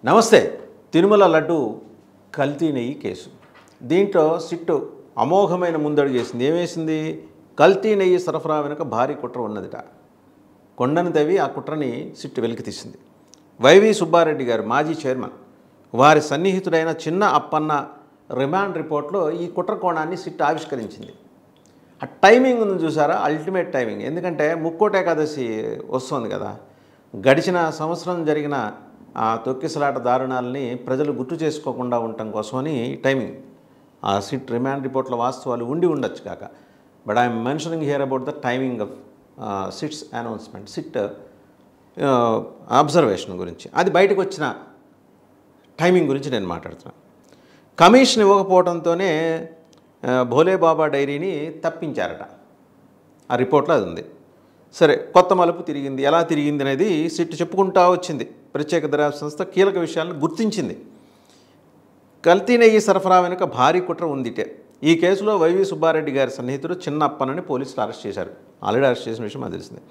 నమస్తే. తిరుమల లడ్డు కల్తీ నెయ్యి కేసు. దీంట్లో సిట్టు అమోఘమైన ముందడుగు చేసింది. ఏమేసింది? కల్తీ నెయ్యి సరఫరా వెనుక భారీ కుట్ర ఉన్నదిట. కొండను తవ్వి ఆ కుట్రని సిట్టు వెలికి తీసింది. వైవి సుబ్బారెడ్డి గారు మాజీ చైర్మన్, వారి సన్నిహితుడైన చిన్న అప్పన్న రిమాండ్ రిపోర్ట్లో ఈ కుట్ర కోణాన్ని సిట్టు ఆవిష్కరించింది. ఆ టైమింగ్ ఉంది చూసారా, అల్టిమేట్ టైమింగ్. ఎందుకంటే ముక్కోటి ఏకాదశి వస్తుంది కదా, గడిచిన సంవత్సరం జరిగిన ఆ తొక్కిసలాట దారుణాలని ప్రజలు గుర్తు చేసుకోకుండా ఉండటం కోసమని టైమింగ్. ఆ సిట్ రిమాండ్ రిపోర్ట్లో వాస్తవాలు ఉండి ఉండొచ్చు కాక, but I'm mentioning hear about the timing of sits announcement, SIT observation గురించి. అది బయటకు వచ్చిన టైమింగ్ గురించి నేను మాట్లాడుతున్నాను. కమిషన్ ఇవ్వకపోవడంతోనే భోలేబాబా డైరీని తప్పించారట. ఆ రిపోర్ట్లో అది ఉంది. సరే, కొత్త మలుపు తిరిగింది. ఎలా తిరిగింది అనేది సిట్ చెప్పుకుంటూ వచ్చింది. ప్రత్యేక దర్యాప్తు సంస్థ కీలక విషయాలను గుర్తించింది. కల్తీ నెయ్యి సరఫరా వెనుక భారీ కుట్ర ఉందిటే. ఈ కేసులో వైవి సుబ్బారెడ్డి గారి సన్నిహితుడు చిన్న అప్పన్నని పోలీసులు అరెస్ట్ చేశారు. ఆల్రెడీ అరెస్ట్ చేసిన విషయం అది తెలిసింది.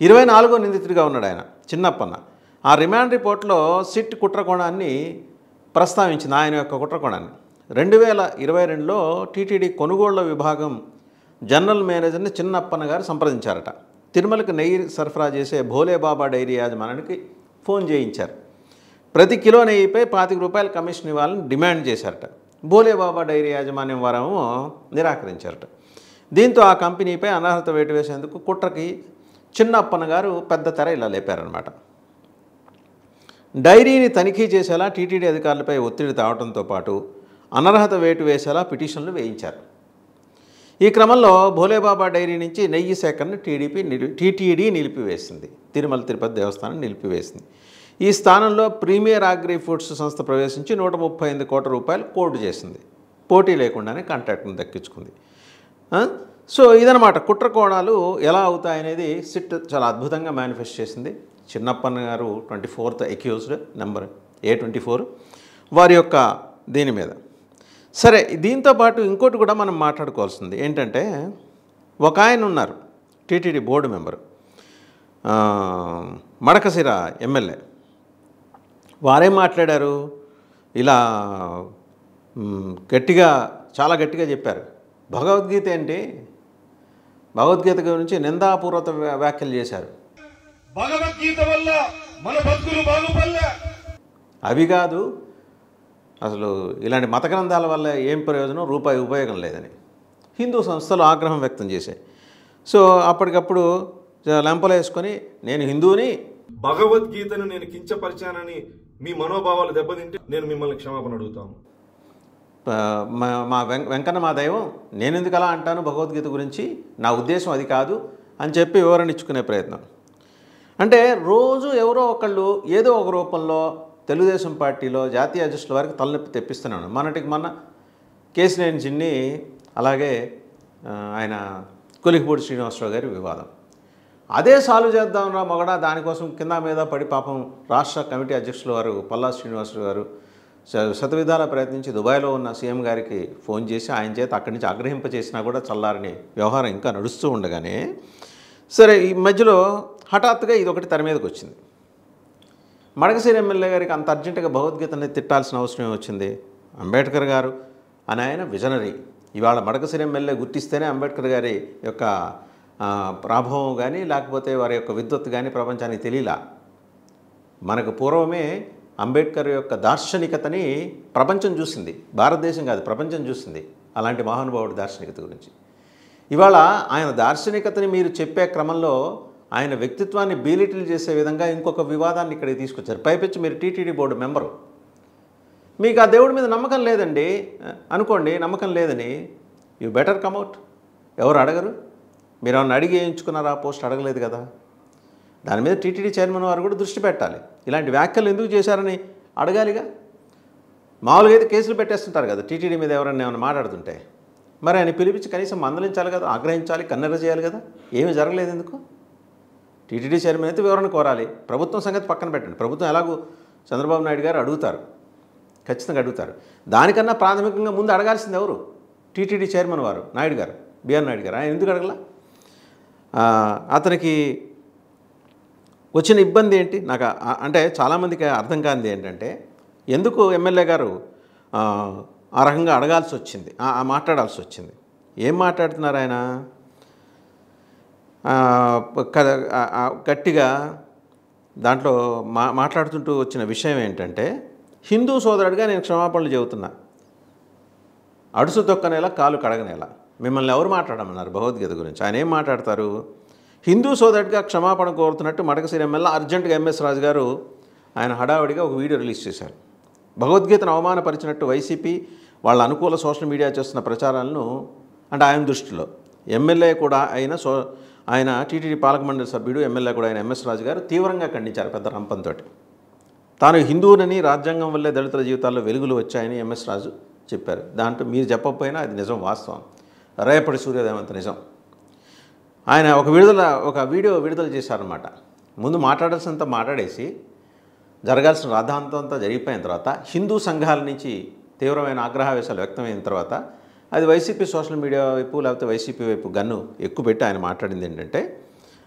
24వ నిందితుడిగా ఉన్నాడు ఆయన, చిన్నప్పన్న. ఆ రిమాండ్ రిపోర్ట్లో సిట్ కుట్ర కోణాన్ని ప్రస్తావించింది, ఆయన యొక్క కుట్ర కోణాన్ని. 2022లో టీటీడీ కొనుగోళ్ల విభాగం జనరల్ మేనేజర్ని చిన్నప్పన్న గారు సంప్రదించారట. తిరుమలకు నెయ్యి సరఫరా చేసే భోలేబాబా డైరీ యాజమానికి ఫోన్ చేయించారు. ప్రతి కిలో నెయ్యిపై ₹25 కమిషన్ ఇవ్వాలని డిమాండ్ చేశారట. భోలేబాబా డైరీ యాజమాన్యం వారేమో నిరాకరించారట. దీంతో ఆ కంపెనీపై అనర్హత వేటు వేసేందుకు కుట్రకి చిన్నప్పన్న గారు పెద్ద తెర ఇలా లేపారనమాట. డైరీని తనిఖీ చేసేలా టీటీడీ అధికారులపై ఒత్తిడి తేవడంతో పాటు అనర్హత వేటు వేసేలా పిటిషన్లు వేయించారు. ఈ క్రమంలో భోలేబాబా డైరీ నుంచి నెయ్యి సేకరణ టీటీడీ నిలిపివేసింది. తిరుమల తిరుపతి దేవస్థానం నిలిపివేసింది. ఈ స్థానంలో ప్రీమియర్ అగ్రి ఫుడ్స్ సంస్థ ప్రవేశించి ₹138 కోట్ల కోర్టు చేసింది. పోటీ లేకుండానే కాంట్రాక్ట్ను దక్కించుకుంది. సో ఇదనమాట కుట్ర కోణాలు ఎలా అవుతాయనేది సిట్ చాలా అద్భుతంగా మేనిఫెస్ట్ చేసింది. చిన్నప్పన్న గారు 24th అక్యూజ్డ్, నెంబర్ A24, వారి యొక్క దీని మీద. సరే, దీంతోపాటు ఇంకోటి కూడా మనం మాట్లాడుకోవాల్సింది ఏంటంటే, ఒక ఆయన ఉన్నారు TTD board member, Madakasira MLA. వారేం మాట్లాడారు? ఇలా చాలా గట్టిగా చెప్పారు. భగవద్గీత ఏంటి, భగవద్గీత గురించి నిందాపూర్వక వ్యాఖ్యలు చేశారు. భగవద్గీత వల్ల మన బతుకులు బాగుపడలే. అవి కాదు, అసలు ఇలాంటి మత గ్రంథాల వల్ల ఏం ప్రయోజనం, రూపాయి ఉపయోగం లేదని హిందూ సంస్థలు ఆగ్రహం వ్యక్తం చేశాయి. సో అప్పటికప్పుడు లెంపలు వేసుకొని నేను హిందూని, భగవద్గీతను నేను కించపరిచానని మీ మనోభావాలు దెబ్బతింటే నేను మిమ్మల్ని క్షమాపణ అడుగుతాను. మా వెంకన్న మా దైవం, నేను ఎందుకు అలా అంటాను భగవద్గీత గురించి, నా ఉద్దేశం అది కాదు అని చెప్పి వివరణ ఇచ్చుకునే ప్రయత్నం. అంటే రోజు ఎవరో ఒకళ్ళు ఏదో ఒక రూపంలో తెలుగుదేశం పార్టీలో జాతీయ అధ్యక్షుల వారికి తలనొప్పి తెప్పిస్తున్నాను. మొన్న కేశినేని చిన్ని, అలాగే ఆయన కొలికిపూడి శ్రీనివాసరావు గారి వివాదం. అదే సాల్వ్ చేద్దాంరా మొగడా, దానికోసం కింద మీద పడి పాపం రాష్ట్ర కమిటీ అధ్యక్షుల వారు పల్లా శ్రీనివాసరావు గారు శతవిధాలా ప్రయత్నించి దుబాయ్లో ఉన్న సీఎం గారికి ఫోన్ చేసి ఆయన చేత అక్కడి నుంచి ఆగ్రహింపచేసినా కూడా చల్లారని వ్యవహారం ఇంకా నడుస్తూ ఉండగానే, సరే ఈ మధ్యలో హఠాత్తుగా ఇదొకటి తెర మీదకి వచ్చింది. మడకశిర ఎమ్మెల్యే గారికి అంత అర్జెంటుగా భగవద్గీతని తిట్టాల్సిన అవసరం వచ్చింది. అంబేద్కర్ గారు అని ఆయన విజనరీ. ఇవాళ మడకశిర ఎమ్మెల్యే గుర్తిస్తేనే అంబేద్కర్ గారి యొక్క ప్రాభవం కానీ లేకపోతే వారి యొక్క విద్వత్తు కానీ ప్రపంచానికి తెలియలా. మనకు పూర్వమే అంబేద్కర్ యొక్క దార్శనికతని ప్రపంచం చూసింది, భారతదేశం కాదు ప్రపంచం చూసింది. అలాంటి మహానుభావుడి దార్శనికత గురించి ఇవాళ ఆయన దార్శనికతని మీరు చెప్పే క్రమంలో ఆయన వ్యక్తిత్వాన్ని బీలిటిల్ చేసే విధంగా ఇంకొక వివాదాన్ని ఇక్కడికి తీసుకొచ్చారు. పైపెచ్చి మీరు టీటీడీ బోర్డు మెంబరు, మీకు ఆ దేవుడి మీద నమ్మకం లేదండి అనుకోండి, నమ్మకం లేదని యూ బెటర్ కమ్అవుట్. ఎవరు అడగరు, మీరు ఏమన్నా అడిగి వేయించుకున్నారా? పోస్ట్ అడగలేదు కదా. దాని మీద టీటీడీ చైర్మన్ వారు కూడా దృష్టి పెట్టాలి. ఇలాంటి వ్యాఖ్యలు ఎందుకు చేశారని అడగాలిగా. మామూలుగా అయితే కేసులు పెట్టేస్తుంటారు కదా టీటీడీ మీద ఎవరైనా ఏమైనా మాట్లాడుతుంటే. మరి ఆయన పిలిపించి కనీసం మందలించాలి కదా, ఆగ్రహించాలి, కన్నెర చేయాలి కదా. ఏమీ జరగలేదు ఎందుకు? టీటీడీ చైర్మన్ అయితే వివరణ కోరాలి. ప్రభుత్వం సంగతి పక్కన పెట్టండి. ప్రభుత్వం ఎలాగో చంద్రబాబు నాయుడు గారు అడుగుతారు, ఖచ్చితంగా అడుగుతారు. దానికన్నా ప్రాథమికంగా ముందు అడగాల్సింది ఎవరు? టీటీడీ చైర్మన్ వారు, నాయుడు గారు, బిఆర్ నాయుడు గారు. ఆయన ఎందుకు అడగల? అతనికి వచ్చిన ఇబ్బంది ఏంటి నాకు అంటే చాలామందికి అర్థం కానిది ఏంటంటే ఎందుకు ఎమ్మెల్యే గారు ఆ రకంగా అడగాల్సి వచ్చింది, మాట్లాడాల్సి వచ్చింది. ఏం మాట్లాడుతున్నారు ఆయన? గట్టిగా దాంట్లో మాట్లాడుతుంటూ వచ్చిన విషయం ఏంటంటే, హిందూ సోదరుడిగా నేను క్షమాపణలు చెబుతున్నా, అడుసు తొక్కనేలా కాలు కడగనేలా. మిమ్మల్ని ఎవరు మాట్లాడమన్నారు భగవద్గీత గురించి? ఆయన ఏం మాట్లాడతారు? హిందూ సోదరుడిగా క్షమాపణ కోరుతున్నట్టు మడకశిర ఎమ్మెల్యే అర్జెంటుగా ఎంఎస్ రాజు గారు ఆయన హడావుడిగా ఒక వీడియో రిలీజ్ చేశారు. భగవద్గీతను అవమానపరిచినట్టు వైసీపీ వాళ్ళ అనుకూల సోషల్ మీడియా చేస్తున్న ప్రచారాలను, అంటే ఆయన దృష్టిలో ఎమ్మెల్యే కూడా ఆయన టీటీడీ పాలకమండలి సభ్యుడు ఎమ్మెల్యే కూడా ఆయన ఎంఎస్ రాజు గారు తీవ్రంగా ఖండించారు పెద్ద రంపంతో. తాను హిందువునని, రాజ్యాంగం వల్లే దళితుల జీవితాల్లో వెలుగులు వచ్చాయని ఎంఎస్ రాజు చెప్పారు. దాంట్లో మీరు చెప్పకపోయినా అది నిజం, వాస్తవం, రేపటి సూర్యోదయం అంత నిజం. ఆయన ఒక వీడియో విడుదల చేశారన్నమాట. ముందు మాట్లాడాల్సినంత మాట్లాడేసి జరగాల్సిన రాద్ధాంతం అంతా జరిగిపోయిన తర్వాత హిందూ సంఘాల నుంచి తీవ్రమైన ఆగ్రహావేశాలు వ్యక్తమైన తర్వాత అది వైసీపీ సోషల్ మీడియా వైపు లేకపోతే వైసీపీ వైపు గన్ను ఎక్కుపెట్టి ఆయన మాట్లాడింది ఏంటంటే,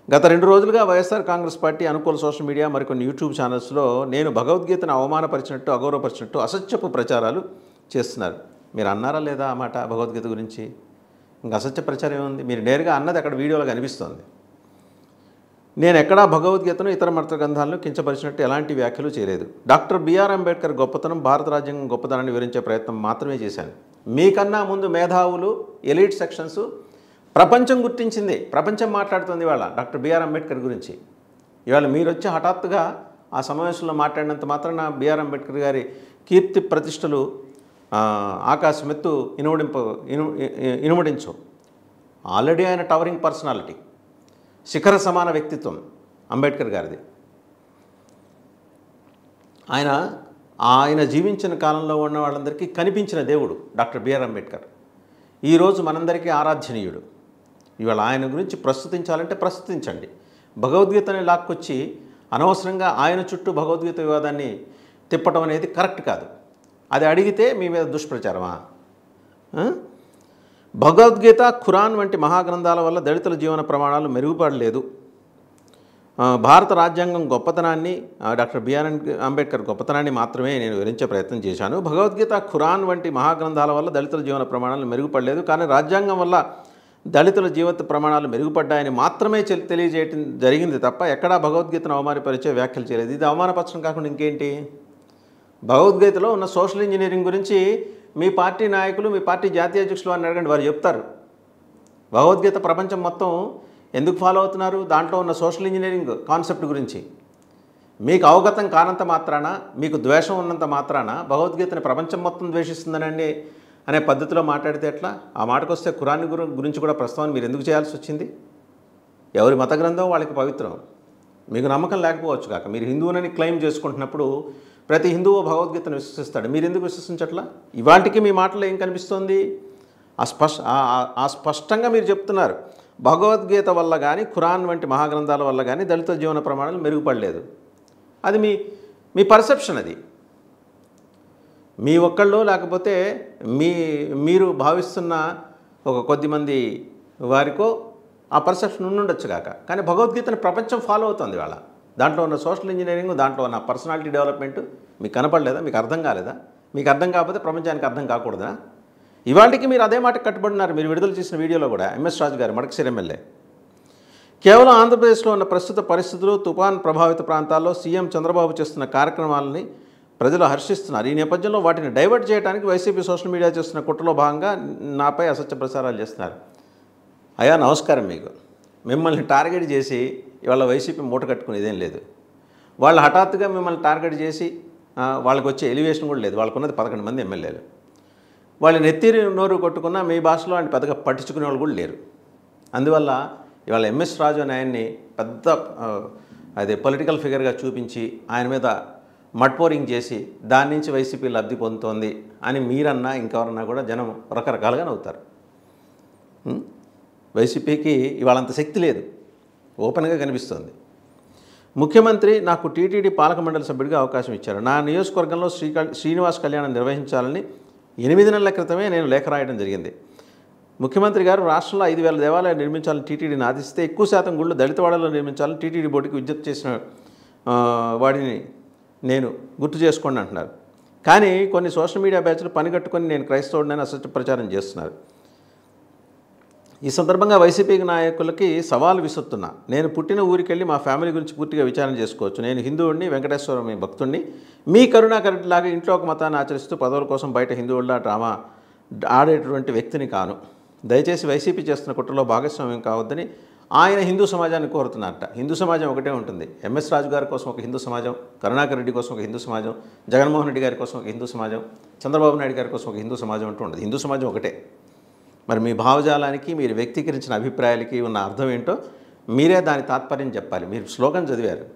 గత 2 రోజులుగా వైఎస్ఆర్ కాంగ్రెస్ పార్టీ అనుకూల సోషల్ మీడియా మరికొన్ని యూట్యూబ్ ఛానల్స్లో నేను భగవద్గీతను అవమానపరిచినట్టు, అగౌరవపరిచినట్టు అసత్యపు ప్రచారాలు చేస్తున్నారు. మీరు అన్నారా లేదా ఆ మాట భగవద్గీత గురించి? ఇంకా అసత్య ప్రచారం ఏముంది? మీరు నేరుగా అన్నది అక్కడ వీడియోలో కనిపిస్తుంది. నేను ఎక్కడా భగవద్గీతను ఇతర మత గ్రంథాలను కించపరిచినట్టు ఎలాంటి వ్యాఖ్యలు చేయలేదు. డాక్టర్ బిఆర్ అంబేద్కర్ గొప్పతనం, భారత రాజ్యాంగం గొప్పతనాన్ని వివరించే ప్రయత్నం మాత్రమే చేశాను. మీకన్నా ముందు మేధావులు, ఎలీట్ సెక్షన్స్, ప్రపంచం గుర్తించింది, ప్రపంచం మాట్లాడుతుంది ఇవాళ డాక్టర్ బిఆర్ అంబేద్కర్ గురించి. ఇవాళ మీరు వచ్చి హఠాత్తుగా ఆ సమావేశంలో మాట్లాడినంత మాత్రాన బిఆర్ అంబేద్కర్ గారి కీర్తి ప్రతిష్టలు ఆకాశమెత్తు ఇనుమడించు. ఆల్రెడీ ఆయన టవరింగ్ పర్సనాలిటీ, శిఖర సమాన వ్యక్తిత్వం అంబేద్కర్ గారిది. ఆయన జీవించిన కాలంలో ఉన్న వాళ్ళందరికీ కనిపించిన దేవుడు డాక్టర్ బిఆర్ అంబేద్కర్. ఈరోజు మనందరికీ ఆరాధ్యనీయుడు. ఇవాళ ఆయన గురించి ప్రస్తుతించాలంటే ప్రస్తుతించండి. భగవద్గీతని లాక్కొచ్చి అనవసరంగా ఆయన చుట్టూ భగవద్గీత వివాదాన్ని తిప్పటం అనేది కరెక్ట్ కాదు. అది అడిగితే మీ మీద దుష్ప్రచారమా? భగవద్గీత, ఖురాన్ వంటి మహాగ్రంథాల వల్ల దళితుల జీవన ప్రమాణాలు మెరుగుపడలేదు. భారత రాజ్యాంగం గొప్పతనాన్ని, డాక్టర్ బిఆర్ అంబేద్కర్ గొప్పతనాన్ని మాత్రమే నేను వివరించే ప్రయత్నం చేశాను. భగవద్గీత, ఖురాన్ వంటి మహాగ్రంథాల వల్ల దళితుల జీవన ప్రమాణాలు మెరుగుపడలేదు, కానీ రాజ్యాంగం వల్ల దళితుల జీవిత ప్రమాణాలు మెరుగుపడ్డాయని మాత్రమే తెలియజేయటం జరిగింది తప్ప ఎక్కడా భగవద్గీతను అవమానపరిచే వ్యాఖ్యలు చేయలేదు. ఇది అవమానపరచడం కాకుండా ఇంకేంటి? భగవద్గీతలో ఉన్న సోషల్ ఇంజనీరింగ్ గురించి మీ పార్టీ నాయకులు, మీ పార్టీ జాతీయ అధ్యక్షులు అని అడగండి, వారు చెప్తారు. భగవద్గీత ప్రపంచం మొత్తం ఎందుకు ఫాలో అవుతున్నారు? దాంట్లో ఉన్న సోషల్ ఇంజనీరింగ్ కాన్సెప్ట్ గురించి. మీకు అవగతం కానంత మాత్రాన, మీకు ద్వేషం ఉన్నంత మాత్రాన భగవద్గీతని ప్రపంచం మొత్తం ద్వేషిస్తుందనండి అనే పద్ధతిలో మాట్లాడితే ఎట్లా? ఆ మాటకు వస్తే ఖురాన్ గురించి కూడా ప్రస్తావన మీరు ఎందుకు చేయాల్సి వచ్చింది? ఎవరి మత గ్రంథం వాళ్ళకి పవిత్రం. మీకు నమ్మకం లేకపోవచ్చు కాక మీరు హిందువునని క్లెయిమ్ చేసుకుంటున్నప్పుడు ప్రతి హిందువు భగవద్గీతను విశ్వసిస్తాడు. మీరు ఎందుకు విశ్వసించట్లా? ఇవాటికి మీ మాటలో ఏం కనిపిస్తోంది? స్పష్టంగా మీరు చెప్తున్నారు, భగవద్గీత వల్ల కానీ, ఖురాన్ వంటి మహాగ్రంథాల వల్ల కానీ దళిత జీవన ప్రమాణాలు మెరుగుపడలేదు. అది మీ పర్సెప్షన్. అది మీ ఒక్కళ్ళో లేకపోతే మీరు భావిస్తున్న ఒక కొద్దిమంది వారికో ఆ పర్సెప్షన్ ఉండుండొచ్చు కాక. కానీ భగవద్గీతను ప్రపంచం ఫాలో అవుతుంది వాళ్ళ. దాంట్లో ఉన్న సోషల్ ఇంజనీరింగ్, దాంట్లో ఉన్న పర్సనాలిటీ డెవలప్మెంట్ మీకు కనపడలేదా? మీకు అర్థం కాలేదా? మీకు అర్థం కాకపోతే ప్రపంచానికి అర్థం కాకూడదా? ఇవాళకి మీరు అదే మాట కట్టుబడినారు. మీరు విడుదల చేసిన వీడియోలో కూడా ఎంఎస్ రాజు గారు, మడకశిర ఎమ్మెల్యే, కేవలం ఆంధ్రప్రదేశ్లో ఉన్న ప్రస్తుత పరిస్థితులు, తుఫాన్ ప్రభావిత ప్రాంతాల్లో సీఎం చంద్రబాబు చేస్తున్న కార్యక్రమాలని ప్రజలు హర్షిస్తున్నారు. ఈ నేపథ్యంలో వాటిని డైవర్ట్ చేయడానికి వైసీపీ సోషల్ మీడియా చేస్తున్న కుట్రలో భాగంగా నాపై అసత్య ప్రచారాలు చేస్తున్నారు. అయ్యా నమస్కారం. మీకు మిమ్మల్ని టార్గెట్ చేసి ఇవాళ వైసీపీ మూట కట్టుకునేదేం లేదు. వాళ్ళు హఠాత్తుగా మిమ్మల్ని టార్గెట్ చేసి వాళ్ళకి వచ్చే ఎలివేషన్ కూడా లేదు. వాళ్ళకున్నది 11 మంది ఎమ్మెల్యేలు. వాళ్ళు నెత్తిరి నోరు కొట్టుకున్నా మీ భాషలో ఆయన పెద్దగా పట్టించుకునే వాళ్ళు కూడా లేరు. అందువల్ల ఇవాళ ఎంఎస్ రాజు అని ఆయన్ని పెద్ద పొలిటికల్ ఫిగర్గా చూపించి ఆయన మీద మడ్పోరింగ్ చేసి దాని నుంచి వైసీపీ లబ్ధి పొందుతోంది అని మీరన్నా ఇంకెవరన్నా కూడా జనం రకరకాలుగా నవ్వుతారు. వైసీపీకి ఇవాళంత శక్తి లేదు, ఓపెన్గా కనిపిస్తుంది. ముఖ్యమంత్రి నాకు టీటీడీ పాలక మండలి సభ్యుడిగా అవకాశం ఇచ్చారు. నా నియోజకవర్గంలో శ్రీనివాస్ కళ్యాణం నిర్వహించాలని 8 నెలల క్రితమే నేను లేఖ రాయడం జరిగింది. ముఖ్యమంత్రి గారు రాష్ట్రంలో 5,000 దేవాలయాలు నిర్మించాలని టీటీడీని ఆదేశిస్తే ఎక్కువ శాతం గుళ్ళు దళితవాడలో నిర్మించాలని టీటీడీ బోర్డుకి విజ్ఞప్తి చేసిన వాడిని నేను గుర్తు చేసుకోండి అంటున్నారు. కానీ కొన్ని సోషల్ మీడియా బ్యాచ్లు పనిగట్టుకొని నేను క్రైస్తవుడిని అసత్య ప్రచారం చేస్తున్నారు. ఈ సందర్భంగా వైసీపీ నాయకులకి సవాల్ విసురుతున్నా. నేను పుట్టిన ఊరికి వెళ్ళి మా ఫ్యామిలీ గురించి పూర్తిగా విచారణ చేసుకోవచ్చు. నేను హిందువుడిని, వెంకటేశ్వర భక్తుడిని. మీ కరుణాకరెడ్డిలాగా ఇంట్లో ఒక మతాన్ని ఆచరిస్తూ పదవుల కోసం బయట హిందువుల్లా డ్రామా ఆడేటువంటి వ్యక్తిని కాను. దయచేసి వైసీపీ చేస్తున్న కుట్రలో భాగస్వామ్యం కావద్దని ఆయన హిందూ సమాజాన్ని కోరుతున్నారట. హిందూ సమాజం ఒకటే ఉంటుంది. ఎంఎస్ రాజు గారి కోసం ఒక హిందూ సమాజం, కరుణాకర్ రెడ్డి కోసం ఒక హిందూ సమాజం, జగన్మోహన్ రెడ్డి గారి కోసం ఒక హిందూ సమాజం, చంద్రబాబు నాయుడు గారి కోసం ఒక హిందూ సమాజం అంటూ ఉండదు. హిందూ సమాజం ఒకటే. మరి మీ భావజాలానికి, మీరు వ్యక్తీకరించిన అభిప్రాయాలకి ఉన్న అర్థం ఏంటో మీరే దాని తాత్పర్యం చెప్పాలి. మీరు శ్లోకం చదివారు,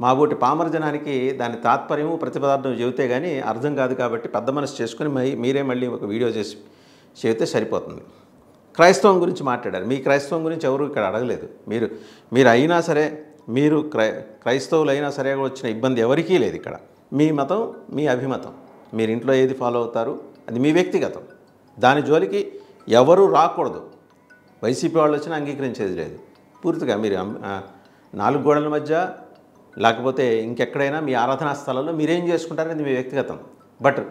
మాబోటి పామర జనానికి దాని తాత్పర్యము ప్రతిపదార్థం చెబితే కానీ అర్థం కాదు. కాబట్టి పెద్ద మనసు చేసుకుని మీరే మళ్ళీ ఒక వీడియో చేసి చెబితే సరిపోతుంది. క్రైస్తవం గురించి మాట్లాడారు. మీ క్రైస్తవం గురించి ఎవరు ఇక్కడ అడగలేదు. మీరు అయినా సరే, మీరు క్రైస్తవులు అయినా సరే వచ్చిన ఇబ్బంది ఎవరికీ లేదు ఇక్కడ. మీ మతం మీ అభిమతం, మీరు ఇంట్లో ఏది ఫాలో అవుతారు అది మీ వ్యక్తిగతం. దాని జోలికి ఎవరు రాకూడదు. వైసీపీ వాళ్ళు వచ్చినా అంగీకరించేది లేదు. పూర్తిగా మీరు 4 గోడల మధ్య లేకపోతే ఇంకెక్కడైనా మీ ఆరాధనా స్థలంలో మీరేం చేసుకుంటారనేది మీ వ్యక్తిగతం. బట్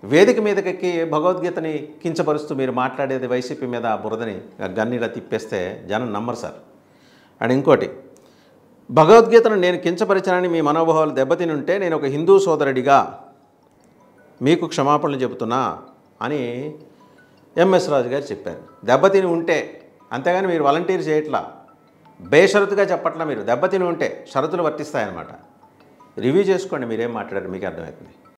వేదిక మీదకెక్కి భగవద్గీతని కించపరుస్తూ మీరు మాట్లాడేది వైసీపీ మీద బురదని గన్నీలా తిప్పేస్తే జనం నమ్మరు సార్. అండ్ ఇంకోటి, భగవద్గీతను నేను కించపరిచానని మీ మనోభావాలు దెబ్బతిని ఉంటే నేను ఒక హిందూ సోదరుడిగా మీకు క్షమాపణలు చెబుతున్నా అని ఎంఎస్ రాజు గారు చెప్పారు. దెబ్బతిని ఉంటే, అంతేగాని మీరు వాలంటీర్ చేయట్లా, బేషరతుగా చెప్పట్లా. మీరు దెబ్బతిని ఉంటే షరతులు వర్తిస్తాయన్నమాట. రివ్యూ చేసుకోండి, మీరేం మాట్లాడారు మీకు అర్థమవుతుంది.